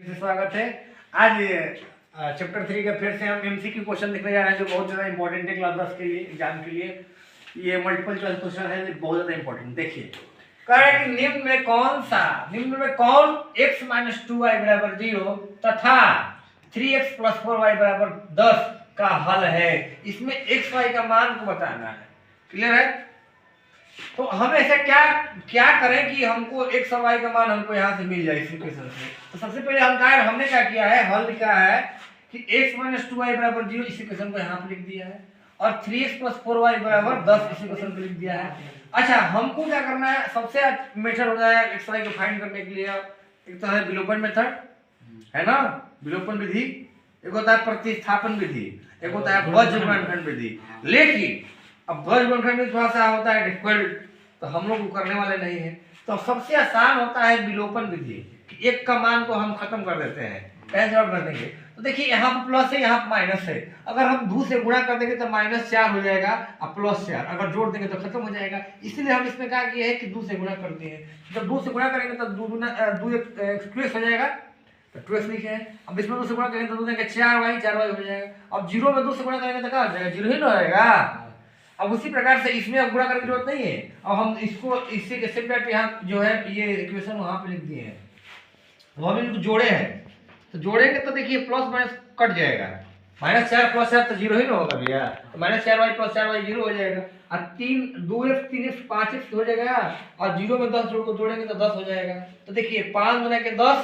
स्वागत है। आज चैप्टर 3 का फिर से हम एमसीक्यू क्वेश्चन लिखने जा रहे हैं जो बहुत ज़्यादा इंपॉर्टेंट है क्लास 10 के लिए, एग्जाम के लिए। ये मल्टीपल चॉइस क्वेश्चन है जो बहुत ज़्यादा इंपॉर्टेंट। देखिए कह रहा है कि निम्न में कौन x - 2y = 0 तथा 3x + 4y = 10 का हल है। इसमें x y का मान को बताना है। क्लियर है? तो हम ऐसा क्या करें कि हमको x और y का मान हमको यहाँ से मिल जाए इस इक्वेशन से। तो सबसे पहले हमने क्या किया है, हल लिखा है कि x - 2y = 0 इस इक्वेशन को यहाँ पे लिख दिया है और 3x + 4y = 10 इस इक्वेशन को लिख दिया है। अच्छा, हमको क्या करना है, सबसे मेथड होता है x y को फाइंड करने के लिए। एक तो है विलोपन मेथड, है ना, विलोपन विधि। एक होता है प्रतिस्थापन विधि, एक होता है बीजगणित विधि। लेकिन अब बीजगणित में थोड़ा सा होता है डिफिकल्ट, तो हम लोग करने वाले नहीं है। तो सबसे आसान होता है विलोपन विधि, एक का मान को हम खत्म कर देते हैं। कैसे सॉल्व कर देंगे? तो देखिए यहाँ पर प्लस है, यहाँ पर माइनस है। अगर हम 2 से गुणा कर देंगे तो -4 हो जाएगा और +4 अगर जोड़ देंगे तो खत्म हो जाएगा। इसलिए हम इसमें क्या किए हैं कि 2 से गुणा करते हैं। जब 2 से गुणा करेंगे तो 2 2 हो जाएगा, तो 2x लिखे हैं। अब इसमें 2 से गुणा करेंगे तो 2 देंगे 4y हो जाएगा। अब 0 में 2 से गुणा करेंगे तो क्या हो जाएगा, 0 ही ना रहेगा। अब उसी प्रकार से इसमें अब गुणा करने की जरूरत नहीं है। अब हम इसको इससे के सेपरेट यहाँ जो है ये इक्वेशन वहां पे लिख दिए हैं, वो हम इनको जोड़े हैं। तो जोड़ेंगे तो देखिए प्लस माइनस कट जाएगा। -4 + 4 तो 0 ही ना होगा भैया। तो -4y + 4y 0 हो जाएगा और 2x 3x 5x हो जाएगा और 0 में 10 जोड़ को जोड़ेंगे तो 10 हो जाएगा। तो देखिए 5 गुना के 10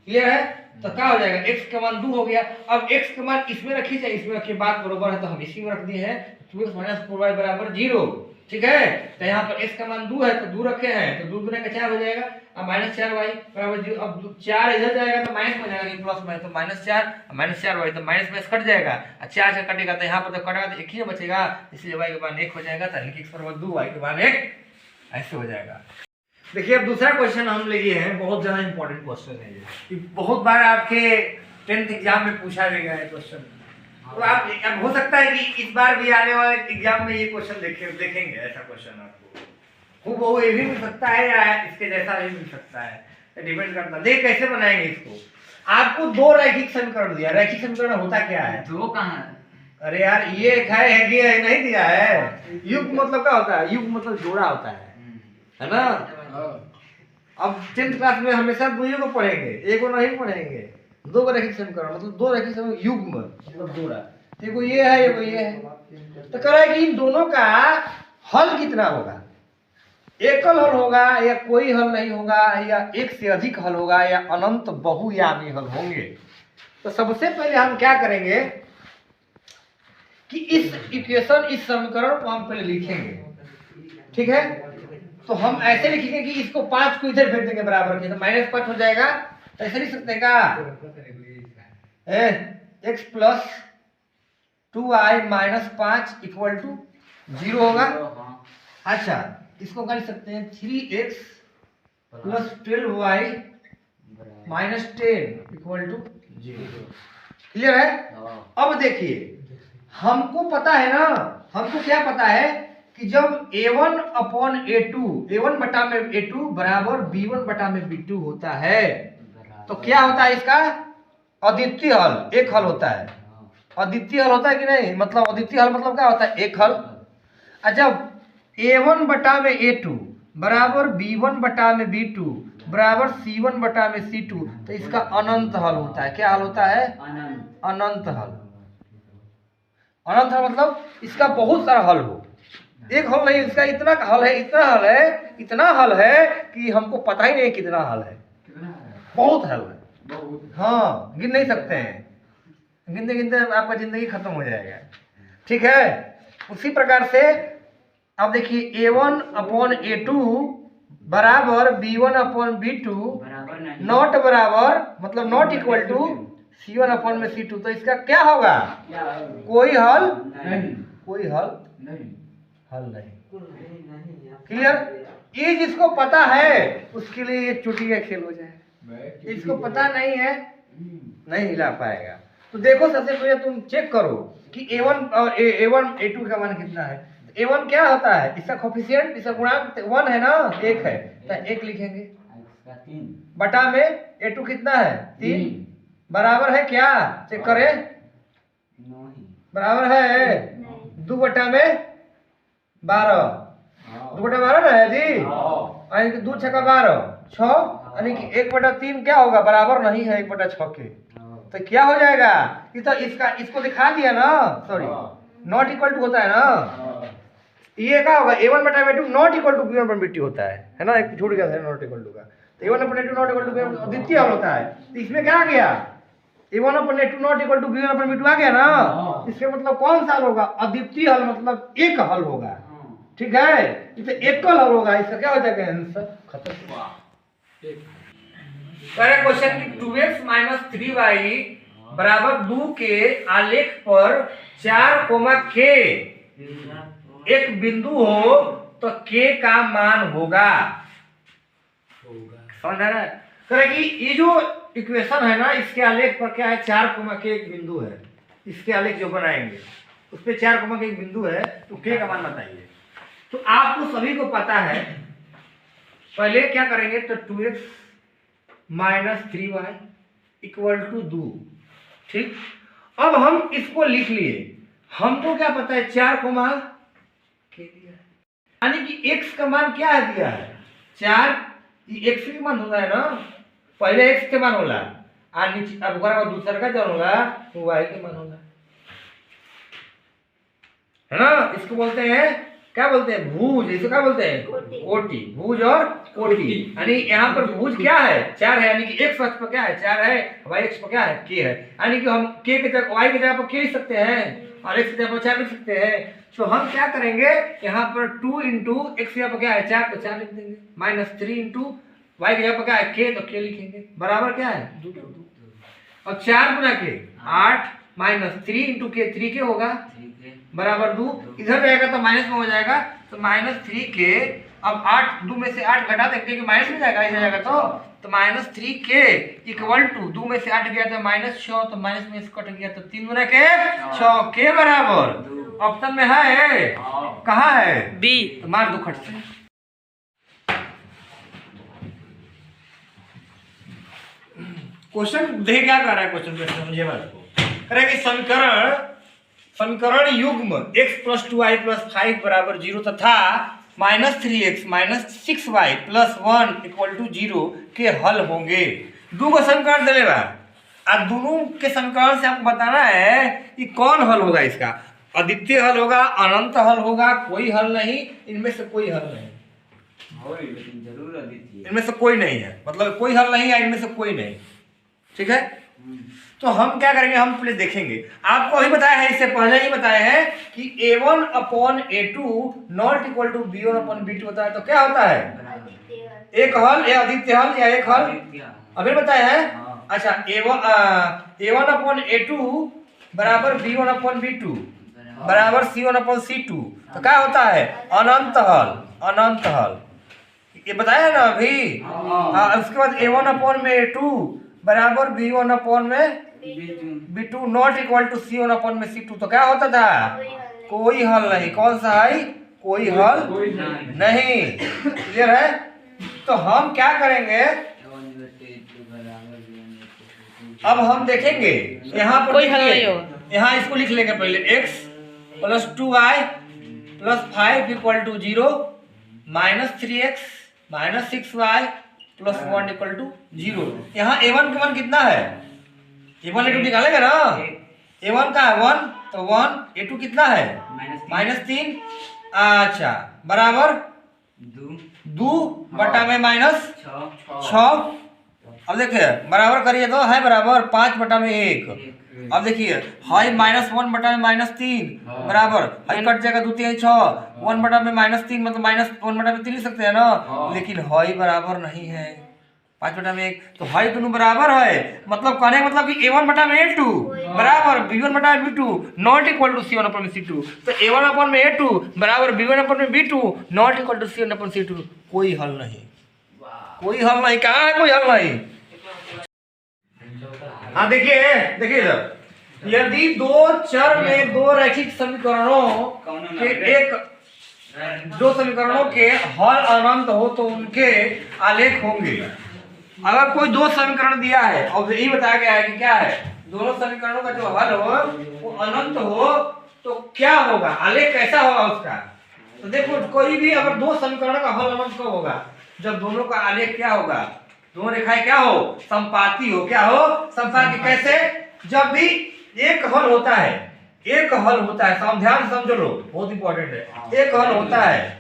क्लियर है। तो क्या हो जाएगा, x का मान 2 हो गया। अब x का मान इसमें रखिए चाहे इसमें रखिए, बात बरोबर है, तो हम इसी में रख दिए हैं 2x - 4y = 0। ठीक है, तो यहाँ पर x का मान 2 है तो 2 रखे हैं, तो 2 गुना के 4 हो जाएगा और -4y = 0। अब 4 इधर जाएगा तो माइनस में जाएगा, प्लस में, तो -4y तो माइनस में कट जाएगा और 4 से कटेगा तो यहाँ पर तो कटेगा तो 1 ही बचेगा, इसलिए y का मान 1 हो जाएगा। तो x = 2 y का मान 1 ऐसे हो जाएगा। देखिए अब दूसरा क्वेश्चन हम लिए हैं, बहुत ज्यादा इंपॉर्टेंट क्वेश्चन है ये, बहुत बार आपके 10th एग्जाम में पूछा गया है क्वेश्चन। तो आप अब हो सकता है कि इस बार भी आने वाले एग्जाम में ये क्वेश्चन देखेंगे। ऐसा क्वेश्चन आपको वो ये भी मिल सकता है या इसके जैसा भी मिल सकता है, डिपेंड करता है। देख कैसे बनाएंगे इसको। आपको 2 रैखिक समीकरण दिया। रैखिक समीकरण होता क्या है? 2 कहाँ है? अरे यार ये है नहीं दिया है। युग्म मतलब क्या होता है? युग्म मतलब जोड़ा होता है ना। अब 10th क्लास में हमेशा 2 को पढ़ेंगे, एक को नहीं पढ़ेंगे। 2 को रैखिक समीकरण मतलब 2 रैखिक समीकरण, युग्म मतलब जोड़ा। देखो ये है, ये है। तो कह रहा है कि इन दोनों का हल कितना होगा। एकल हल होगा या कोई हल नहीं होगा या एक से अधिक हल होगा या अनंत बहुयामी हल होंगे। तो सबसे पहले हम क्या करेंगे कि इस इक्वेशन, इस समीकरण को हम पहले लिखेंगे। ठीक है, तो हम ऐसे लिखेंगे कि इसको 5 को इधर भेज देंगे बराबर के, तो -5 हो जाएगा। तो ऐसे लिख सकते हैं क्या, x + 2y - 5 = 0 होगा। अच्छा, इसको क्या लिख सकते हैं, 3x + 12y - 10 = 0। क्लियर है? अब देखिए हमको पता है ना, हमको क्या पता है कि जब A1/A2 = B1/B2 होता है तो क्या होता है, इसका अद्वितीय हल एक हल होता है। अद्वितीय हल होता है कि नहीं, मतलब अद्वितीय हल मतलब क्या होता है, एक हल। जब A1/A2 = B1/B2 = C1/C2 तो इसका अनंत हल होता है। क्या हल होता है? अनंत हल। अनंत हल मतलब इसका बहुत सारा हल हो, एक हल नहीं, इसका इतना हल है, इतना हल है कि हमको पता ही नहीं कितना हल है। बहुत हल है, हाँ, गिन नहीं सकते हैं। गिनते गिनते आपका जिंदगी खत्म हो जाएगा। ठीक है, उसी प्रकार से अब देखिए A1/A2 = B1/B2 नॉट बराबर मतलब नॉट इक्वल टू C1/C2। तो इसका क्या होगा, कोई हल नहीं, कोई हल नहीं। क्लियर? ये जिसको पता है उसके लिए ये चुटी का खेल हो जाए, इसको पता नहीं है नहीं हिला पाएगा। तो देखो सबसे पहले तुम चेक करो कि A1 और A2 का मान कितना है। A1 क्या होता है, इसका कोफिशिएंट, इसका गुणांक 1 है ना, 1 है, तो 1 लिखेंगे। बटा में A2 कितना है 3 बराबर है क्या, चेक करें, बराबर है 2 बटा में 12, 2 बटा 12 ना है जी, यानी कि 2 छक्का 12 6, यानी कि 1 बटा 3 क्या होगा, बराबर नहीं है 1 बटा 6 के। तो क्या हो जाएगा, ये तो इसको दिखा दिया ना, सॉरी नॉट इक्वल टू होता है ना, ये क्या होगा A1 बटा A2 not equal to B1 बटा B2 होता है ना, एक छूट गया था नॉट इक्वल टू का, तो A1 बटा A2 not equal to B1 अद्वितीय हल होता है। तो इसमें क्या आ गया, A1 बटा A2 not equal to B1 बटा B2 आ गया ना, इसका मतलब कौन सा हल होगा, अद्वितीय हल, मतलब एक हल होगा, ठीक है, इसे एकल हल होगा, इसका क्या हो जाएगा आंसर खत्म। करेक्ट क्वेश्चन की 2x - 3y बराबर 2 के आलेख पर 4, k एक बिंदु हो तो k का मान होगा, समझ आ रहा है। करें कि ये जो इक्वेशन है ना, इसके आलेख पर क्या है 4, k एक बिंदु है, इसके आलेख जो बनाएंगे उस पे 4, k एक बिंदु है, तो k का मान बताइए। तो आपको सभी को पता है, पहले क्या करेंगे, तो 2x - 3y = 2, ठीक। अब हम इसको लिख लिए, हमको क्या पता है 4, k दिया है, यानी कि x का मान क्या है दिया है 4, ये x के मान होगा है ना, पहले x के मान होला, और नीचे अब दूसरा का जो होगा वो y के मान होगा, है ना। इसको बोलते हैं, क्या बोलते हैं, भुज, इसको क्या बोलते हैं, कोटि, भुज और कोटि। यानी यहाँ पर भुज क्या है 4 है, यानी कि x अक्ष पर क्या है 4 है, y अक्ष पर क्या है k है, यानी कि हम k के जगह y की जगह पर k लिख सकते हैं और x की जगह पर 4 लिख सकते हैं। तो हम क्या करेंगे, यहाँ पर 2 × x की जगह पर क्या है 4, तो 4 लिख देंगे, -3 × y की जगह पर क्या है k, तो k लिखेंगे, बराबर क्या है 2, और 4 गुना k 8 -3 × k 3k होगा, बराबर 2, इधर जाएगा तो माइनस में हो जाएगा, तो -3k, अब 8 2 में से 8 घटा देंगे कि माइनस में जाएगा, इधर जाएगा तो -3k = 2 में से 8 गया तो -6, तो माइनस में से कट गया तो 3 गुना के 6k बराबर ऑप्शन में है, कहाँ है बी, तो मार दो खट से। क्वेश्चन देख क्या कर रहा है, क्वेश्चन पे समझिए बात को, करें कि समीकरण युग्म x + 2y + 5 = 0 तथा -3x - 6y + 1 = 0 के हल होंगे। दो को समीकरण दे लेगा, और दोनों के समीकरण से आपको बताना है कि कौन हल होगा, इसका अद्वितीय हल होगा, अनंत हल होगा, कोई हल नहीं, इनमें से कोई हल नहीं, लेकिन जरूर अद्वितीय, इनमें से कोई नहीं है, मतलब कोई हल नहीं है, इनमें से कोई नहीं, ठीक है। तो हम क्या करेंगे, हम पहले देखेंगे, आपको अभी बताया है, इससे पहले ही बताया है कि A1/A2 not equal to B1/B2 होता है, तो क्या होता है एक हल या अद्वितीय हल या एक हल, अभी बताया है। अच्छा, A1/A2 बराबर B1/B2 बराबर C1/C2, तो क्या होता है अनंत हल, अनंत हल, ये बताया है ना अभी। उसके बाद A1/A2 बराबर B1/B2 not equal to C1/C2, तो क्या होता था कोई हल नहीं, कौन सा है कोई हल नहीं, क्लियर है। तो हम क्या करेंगे, अब हम देखेंगे यहाँ पर कोई हल नहीं होगा, यहाँ इसको लिख लेंगे पहले x + 2y + 5 = 0, -3x - 6y + 1 = 0। यहाँ A1 का मान कितना है, A1 A2 निकालेगा ना, A1 का है 1, तो 1, A2 कितना है -3, अच्छा बराबर 2 बटा में -6, अब देखिए बराबर करिए तो है बराबर 5 बटा में 1, अब देखिए हाई -1 बटा में -3 बराबर हाई कट जाएगा 2 3 6, 1 बटा में -3 मतलब -1 बटा में 3 लिख सकते हैं ना, लेकिन हाई बराबर नहीं है 5 बटा में 1, तो हाई दोनों बराबर है, मतलब कहने का मतलब कि A1 बटा में A2 बराबर B1 बटा में B2 not equal to C1/C2, तो A1/A2 बराबर B1/B2 not equal to C1/C2, कोई हल नहीं, कोई हल नहीं, कहाँ है कोई हल नहीं। हाँ देखिए देखिए इधर, यदि दो चर में दो रैखिक समीकरणों के हल अनंत हो तो उनके आलेख होंगे, अगर कोई दो समीकरण दिया है और यही बताया गया है कि क्या है, दोनों समीकरणों का जो हल हो वो अनंत हो तो क्या होगा, आलेख कैसा होगा उसका। तो देखो कोई भी अगर दो समीकरण का हल अनंत कब होगा, जब दोनों का आलेख क्या होगा, दोनों रेखाएं क्या हो, संपाती हो। क्या हो, संपाती। कैसे, जब भी एक हल होता है, एक हल होता है, ध्यान समझ लो, बहुत इंपॉर्टेंट है। एक हल होता है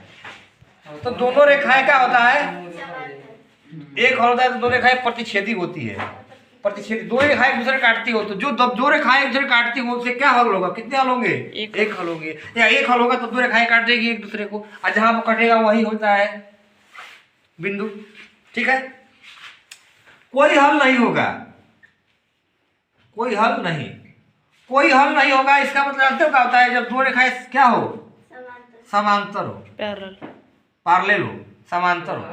तो दोनों रेखाएं क्या होता है, एक हल होता है तो दोनों रेखाएं प्रतिच्छेदी होती है। प्रतिच्छेदी, दो रेखाएं एक दूसरे काटती हो तो जो दो रेखाएं एक दूसरे काटती हो उससे क्या हल होगा, कितने हल होंगे, एक हल होंगे। या एक हल होगा तो दो रेखाएं काटेगी एक दूसरे को, और जहां वो कटेगा वही होता है बिंदु। ठीक है, कोई हल नहीं होगा, कोई हल नहीं, कोई हल नहीं होगा। इसका मतलब जानते क्या होता है, जब दो रेखाएं क्या हो, समांतर हो, पैरेलल हो, समांतर हो।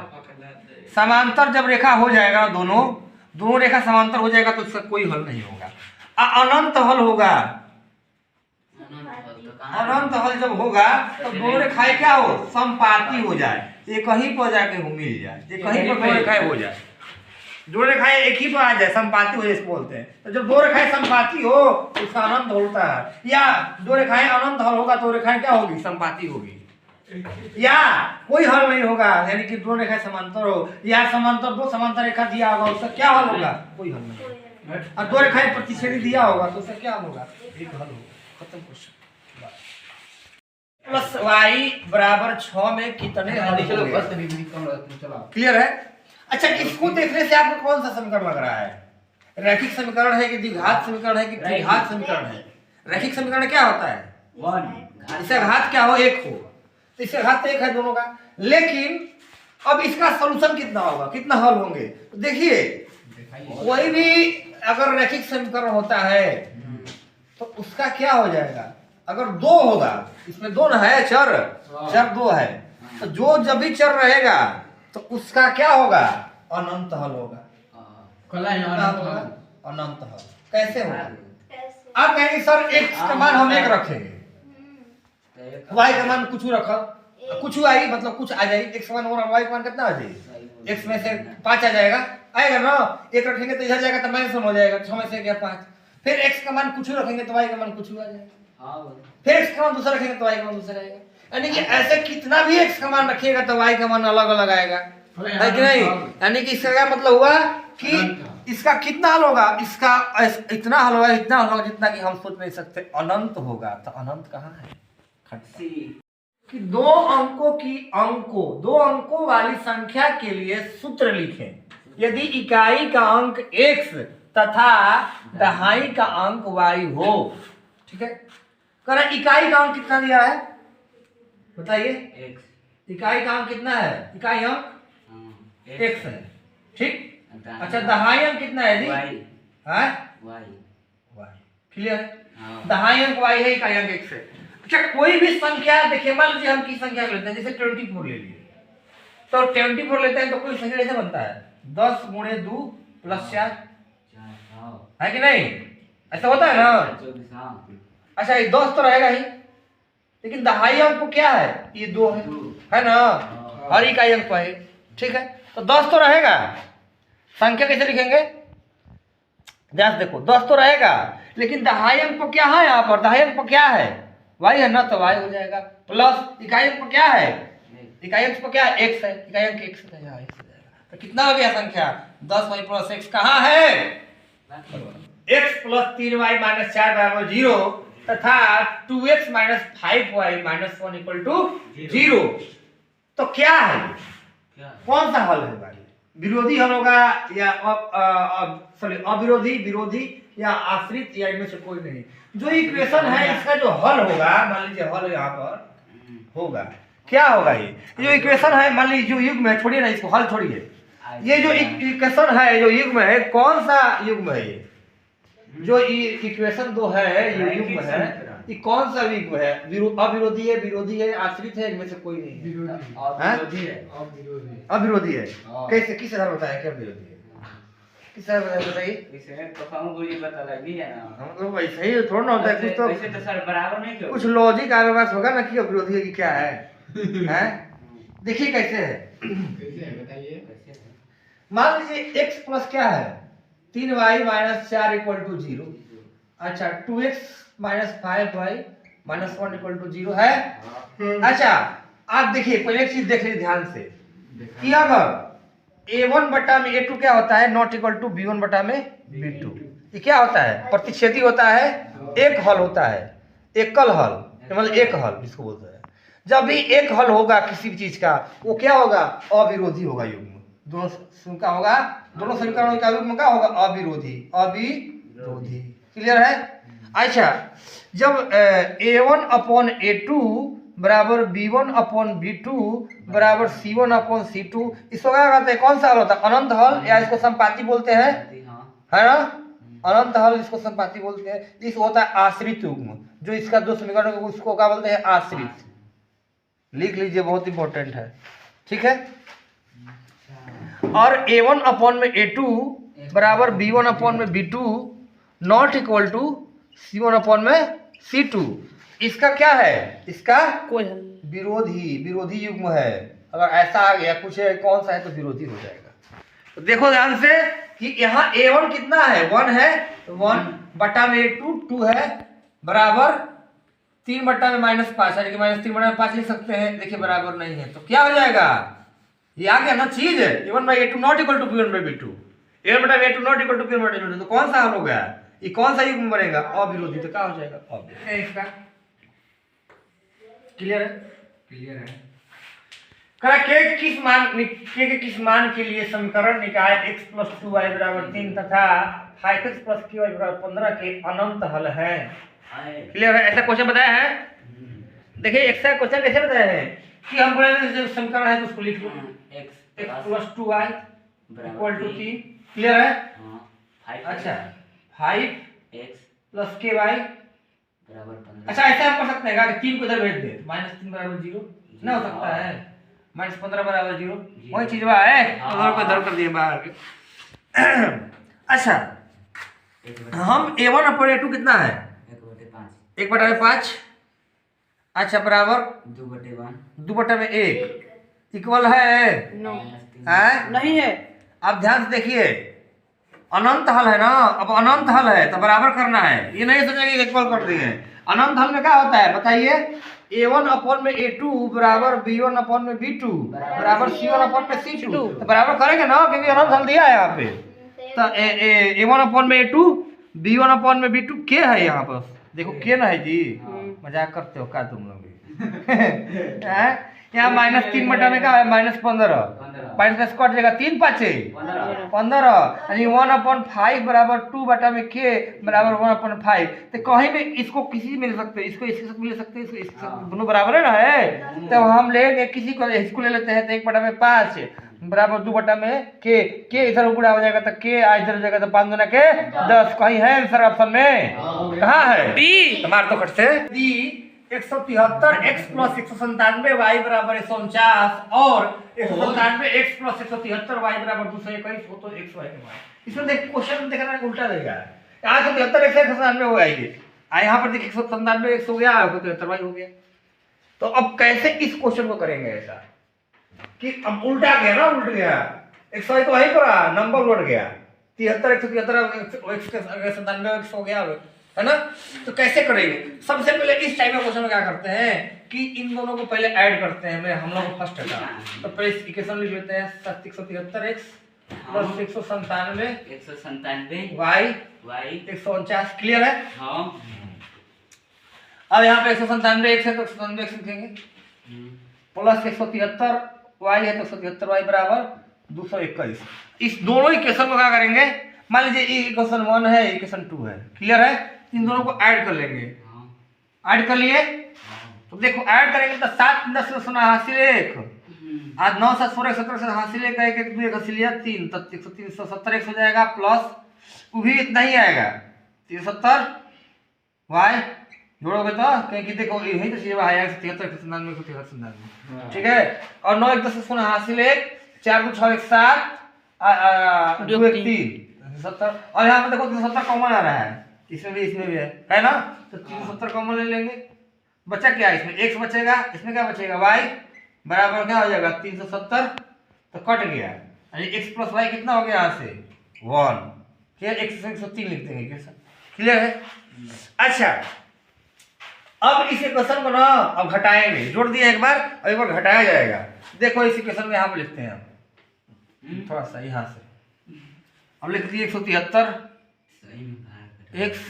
समांतर जब रेखा हो जाएगा, दोनों रेखा समांतर हो जाएगा तो इसका कोई हल नहीं होगा। अनंत हल होगा। अनंत हल जब होगा तो दोनों रेखाएं क्या हो, संपाती हो जाए, एक ही पर जाके वो मिल जाए, एक ही पर दो रेखाएं हो जाए, दो रेखाएं एक ही पर आ जाए, संपाती हो जाए इसको बोलते हैं। तो जब दो रेखाएं संपाती हो तो उसका अनंत होता है। या दो रेखाएं अनंत हल होगा तो रेखाएं क्या होगी, संपाती होगी। या कोई हल नहीं होगा, यानी कि दो रेखाएं समांतर हो, या समांतर दो समांतर रेखा दिया होगा उसका क्या हल होगा, कोई हल नहीं। और दो रेखाएं प्रतिच्छेदी दिया होगा तो उसका क्या होगा, एक हल होगा। खत्म क्वेश्चन। प्लस वाई बराबर 6 में कितने हल होंगे, क्लियर है। अच्छा, इसको देखने से आपको कौन सा समीकरण लग रहा है, रैखिक समीकरण है कि द्विघात समीकरण है कि त्रिघात समीकरण है। रैखिक समीकरण क्या होता है, इसका घात क्या हो, एक हो, तो इसका घात एक है दोनों का। लेकिन अब इसका सॉल्यूशन कितना होगा, कितना हल होंगे, तो देखिए कोई भी अगर रैखिक समीकरण होता है तो उसका क्या हो जाएगा, अगर दो होगा, इसमें दो ना है, चर दो है, तो जो जब भी चर रहेगा तो उसका क्या होगा, अनंत हल होगा। अनंत हल कैसे होगा, आप कहेंगे सर एक्स का मान हम एक रखेंगे, वाई का मान कुछ रखा, कुछ आई मतलब कुछ आ जाएगी, एक्स का मान और वाई का मान कितना आ जाएगी, एक्स में से 5 आ जाएगा, आएगा ना, एक रखेंगे तो इधर जाएगा तो -1 हो जाएगा, 6 में से गया 5। फिर एक्स का मान कुछ रखेंगे तो वाई का मान कुछ आ जाएगा, फिर एक्स का मान दूसरा रखेंगे तो वाई का मान दूसरा आएगा। यानी कि ऐसे कितना भी एक्स का मान रखिएगा तो वाई का मान अलग अलग आएगा, है कि नहीं। यानी कि इसका क्या मतलब हुआ कि इसका कितना हल होगा, इसका इतना हल होगा, इतना हल होगा जितना कि हम सोच नहीं सकते, अनंत होगा। तो अनंत कहाँ है, कि दो अंकों वाली संख्या के लिए सूत्र लिखें। यदि इकाई का अंक x तथा दहाई का अंक y हो, ठीक है। कह इकाई का अंक कितना दिया है बताइए, इकाई का अंक कितना है, इकाई अंक x है, ठीक। अच्छा, दहाई अंक कितना है जी, y, क्लियर। दहाई अंक y है, इकाई अंक x है। अच्छा, कोई भी संख्या देखिए, मान लीजिए हम किस संख्या लेते हैं, जैसे 24 ले लिए, तो 24 लेते हैं तो कोई संख्या कैसे बनता है, 10 × 2 + 4, है कि नहीं, ऐसा होता है ना। अच्छा, ये 10 तो रहेगा ही, लेकिन दहाई अंक को क्या है, ये 2 है ना, और इकाई अंक है, ठीक है। तो 10 तो रहेगा, संख्या कैसे लिखेंगे, ध्यान देखो, 10 तो रहेगा, लेकिन दहाई अंक को क्या है, यहाँ पर दहाई अंक को क्या है, वाई है ना, तो वाई हो जाएगा, प्लस इकाई अंक क्या है, इकाई अंक को क्या है, एक्स है, इकाई अंक एक्स हो जाएगा। तो कितना हो गया संख्या, 10y + x कहाँ है, x + 3y - 4 = 0 तथा 2x - 5y - 1 = 0। तो क्या है, कौन सा हल है भाई, विरोधी हल होगा या अविरोधी, विरोधी या आश्रित, या इनमें से कोई नहीं। जो इक्वेशन है इसका जो हल होगा, मान लीजिए हल यहाँ पर होगा, क्या होगा, ये जो इक्वेशन है, मान लीजिए जो युग्म है, छोड़िए ना इसको, हल छोड़िए, ये जो इक्वेशन है, जो युग्म है, कौन सा युग्म है, ये जो इक्वेशन 2 है, ये युग्म है, ये कौन सा युग्म है, अविरोधी है, विरोधी है, आश्रित है, इनमें से कोई नहीं है, अविरोधी है। कैसे, किस आधार बताया क्या विरोधी है, किस आधार बताइए, मतलब ऐसे ही थोड़ा ना होता है, कुछ तो सर बराबर नहीं, कुछ लॉजिक आपके पास होगा ना कि अविरोधी है कि क्या है, हैं। देखिए कैसे है, मान लीजिए x प्लस क्या है 3y माइनस 4 इक्वल टू 0। अच्छा 2x minus 5y minus 1 equal to 0 है। अच्छा आप देखिए पहले एक चीज देख लीजिए ध्यान से कि अगर a1 बटा में a2 क्या होता है नॉट इक्वल टू b1 बटा में b2। ये क्या होता है प्रतिच्छेदी होता है, एक हल होता है, एकल हल मतलब एक हल इसको बोलते हैं। जब भी एक हल होगा किसी भी चीज का वो क्या होगा अविरोधी होगा युग्म। दोनों का होगा, दोनों समीकरणों का युग्म क्या होगा अविरोधी, अविरोधी। क्लियर है। अच्छा जब a1 अपॉन a2 बराबर b1 अपॉन b2 बराबर c1 अपॉन c2, इसको क्या कहते हैं कौन सा हल होता है अनंत हल या इसको संपाती बोलते हैं, है ना। अनंत हल इसको संपाती बोलते हैं। इस होता है आश्रित युग्म, जो इसका दो समीकरण उसको क्या बोलते हैं आश्रित। लिख लीजिए बहुत इंपॉर्टेंट है, ठीक है। और a1 अपॉन में a2 बराबर b1 अपॉन में b2 not equal to c1 upon में c2। इसका क्या है, इसका कोई हल विरोधी, विरोधी युग्म है। अगर ऐसा आ गया कुछ है कौन सा है तो विरोधी हो जाएगा। तो देखो ध्यान से कि यहाँ a1 कितना है 1 है, 1 बटा में a2 2 है बराबर 3 बटा में -5 यानी कि -3 बटा में 5 लिख सकते हैं। देखिए बराबर नहीं है तो क्या हो जाएगा, ये आ गया ना चीज a1 by a2 not equal to b1 by b2, a1 बटा a2 not equal to b1 by b2। तो कौन सा हल हो गया, ये कौन सा युग्म बनेगा अविरोधी। तो क्या हो जाएगा अविरोधी। इसका क्लियर है, क्लियर है। के किस मान के लिए समीकरण निकाय x प्लस 2y बराबर 3 तथा 5x प्लस ky बराबर 15 के अनंत हल है। क्लियर है। ऐसा क्वेश्चन बताया है। देखिए ऐसा क्वेश्चन कैसे बताया है कि हम बोले जो समीकरण है तो उसको लिख लो x plus 2y equal to 3। Clear है। अच्छा 5x प्लस ky बराबर 15। अच्छा ऐसा हम कर सकते हैं कि 3 को इधर भेज दे -3 बराबर 0 ना हो सकता है, -15 बराबर 0 वही चीज है, उधर को इधर कर दिए बाहर। अच्छा हम a1 अपॉन a2 कितना है 1/5। अच्छा बराबर 2/1 इक्वल है नो है नहीं है। आप ध्यान से देखिए अनंत हल है ना, अब अनंत हल है तो बराबर करना है, ये नहीं सोचेंगे इक्वल कर दिए। अनंत हल में क्या होता है बताइए a1 अपॉन में a2 बराबर b1 अपॉन में b2 बराबर c1 अपॉन में c2। तो बराबर करेंगे ना क्योंकि अनंत हल दिया है यहाँ पे। तो a1 अपॉन में a2 b1 अपॉन में b2 के है यहाँ पर, देखो के ना है जी, मजाक करते हो क्या तुम लोग यहाँ -3 बटा में क्या है -15 माइनस कट जाएगा 3 5 15 यानी 1/5 बराबर 2 बटा में के बराबर 1/5। तो कहीं भी इसको किसी से मिल सकते हैं, इसको इसके साथ मिल सकते हैं, इसको इसके साथ, दोनों बराबर है ना है। तो हम लेंगे किसी को इसको ले लेते हैं तो 1/5 बराबर 2 बटा में के इधर गुणा हो जाएगा तो के इधर हो जाएगा तो 5 दूना के 10। कहीं है आंसर ऑप्शन में, कहाँ है बी। मार तो खट से दी 173 x प्लस 197 y बराबर 149 और 197 x प्लस 173 y बराबर 221 हो तो x y के मान। इसमें देख क्वेश्चन देखना है उल्टा देगा, यहाँ 173 x 197 हो जाएगी, यहाँ पर देखिए 197 x हो गया 173 y हो गया। तो अब कैसे इस क्वेश्चन को करेंगे ऐसा कि अब उल्टा गया ना, उल्ट गया x y तो वहीं पर नंबर उलट गया 73 197 x हो गया है ना। तो कैसे करेंगे, सबसे पहले इस टाइप का क्वेश्चन में क्या करते हैं कि इन दोनों को पहले ऐड करते हैं। मैं हम लोग फर्स्ट है तो पहले इक्वेशन लिख लेते हैं 173x प्लस 197 y 149। क्लियर है। अब यहाँ पे 197 x है तो 197 x लिखेंगे प्लस 173 y है तो 173 y बराबर 221। इस दोनों इक्वेशन को क्या करेंगे, मान लीजिए इक्वेशन 1 है इक्वेशन 2 है। क्लियर है। इन दोनों को ऐड कर लेंगे, ऐड कर लिए तो देखो ऐड करेंगे तो 7 10 से हासिल 1 आज 9 7 16 17 से हासिल 1 1 1 2 हासिल 3 तब 370 x हो जाएगा प्लस वो भी इतना ही आएगा 370 y जोड़ोगे तो क्योंकि देखो यही तो चीज आया 73 ठीक है। और 9 1 10 से हासिल 1 4 2 6 1 7 2 1 3 70 और यहाँ पे देखो 370 कॉमन आ रहा है, इसमें भी है ना। तो 370 कॉमन ले लेंगे, बचा क्या इसमें x बचेगा, इसमें क्या बचेगा y बराबर क्या हो जाएगा 370 तो कट गया एक्स प्लस वाई कितना हो गया यहाँ से 1, क्या एक्स 103 लिख देंगे कैसा, क्लियर है। अच्छा अब इस इक्वेशन को ना अब घटाएंगे, जोड़ दिया एक बार, अब एक बार घटाया जाएगा। देखो इस इक्वेशन को यहाँ पे लिखते हैं हम थोड़ा सा यहाँ से, अब लिख दिए 173 एक्स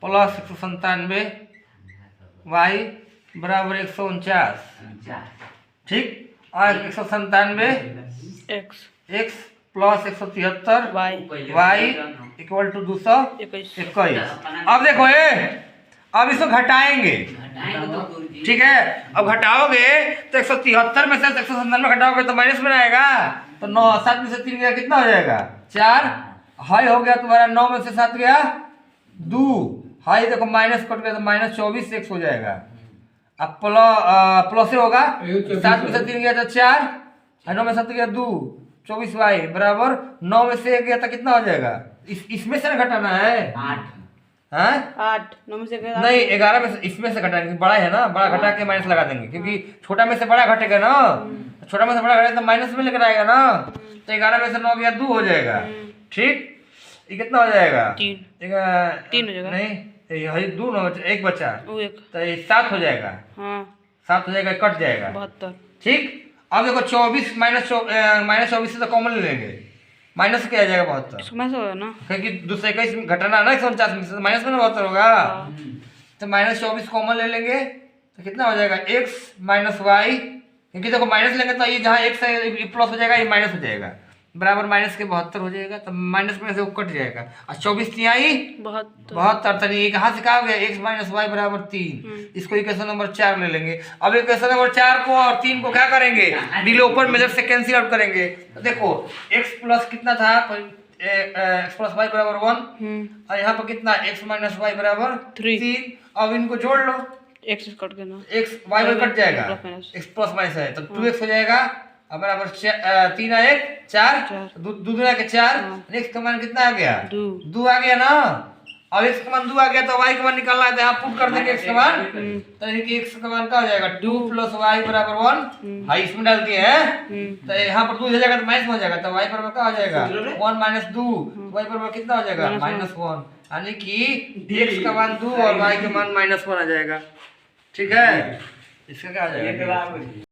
प्लस 197 वाई बराबर 149, ठीक। और 197 x plus 173 y equal to 221। अब देखो ये, अब इसको घटाएंगे, ठीक है। अब घटाओगे तो 173 में से 197 घटाओगे तो माइनस में आएगा, तो 9 7 में से 3 गया कितना हो जाएगा 4, हाई हो गया तुम्हारा 9 में से 7 गया 2, हाई देखो माइनस कट गया तो माइनस 24 एक्स हो जाएगा। अब प्लस होगा 7 में से 3 गया तो 4, 9 में से 7 गया 2, 24 वाई बराबर 9 में से 1 गया तो कितना हो जाएगा, इसमें से घटाना है 8 9 में से नहीं 11 में से, इसमें से घटाएंगे, बड़ा है ना, बड़ा घटा के माइनस लगा देंगे क्योंकि छोटा में से बड़ा घटेगा ना, छोटा में से बड़ा घटेगा तो माइनस में लेकर आएगा ना, तो 11 में से 9 गया 2 हो जाएगा, ठीक। ये कितना हो जाएगा 3 हो जाएगा, नहीं यही 2 9 1 बचा तो ये 7 हो जाएगा, 7 हो जाएगा, कट जाएगा 72, ठीक। अब देखो 24 माइनस 24 से तो कॉमन ले लेंगे, माइनस क्या आ जाएगा 72 ना, क्योंकि दूसरे 21 घटाना ना 149 में से माइनस में 72 होगा, तो माइनस 24 कॉमन ले लेंगे तो कितना हो जाएगा x माइनस वाई, क्योंकि देखो माइनस लेंगे तो ये जहाँ x है ये प्लस हो जाएगा, ये माइनस हो जाएगा, बराबर माइनस के 72 हो जाएगा, तो माइनस में से वो कट जाएगा, और 24 तिहाई 72, तो ये कहाँ से कहा गया x माइनस वाई बराबर 3, इसको इक्वेशन नंबर 4 ले लेंगे। अब इक्वेशन नंबर 4 को और 3 को क्या करेंगे, बिलो ऊपर मेजर से कैंसिल आउट करेंगे, तो देखो x प्लस कितना था x प्लस वाई बराबर 1, और यहाँ पर कितना x माइनस वाई बराबर 3, अब इनको जोड़ लो, x कट गया ना, x वाई कट जाएगा, x प्लस माइनस है तो 2x हो जाएगा, अब बराबर 3 और 1 4, 2 के 4, x का मान कितना आ गया 2 आ गया ना। अब x का मान 2 आ गया तो y का मान निकालना है, तो यहाँ पुट कर देंगे x का मान, तो देखिए x का मान क्या हो जाएगा 2 प्लस वाई बराबर 1, हाई इसमें डाल दिए हैं, तो यहाँ पर 2 हो जाएगा तो माइनस हो जाएगा, तो y बराबर क्या हो जाएगा 1 माइनस 2, y बराबर कितना हो जाएगा -1, यानी कि x का मान 2 और y का मान -1 आ जाएगा, ठीक है। इसका क्या आ जाएगा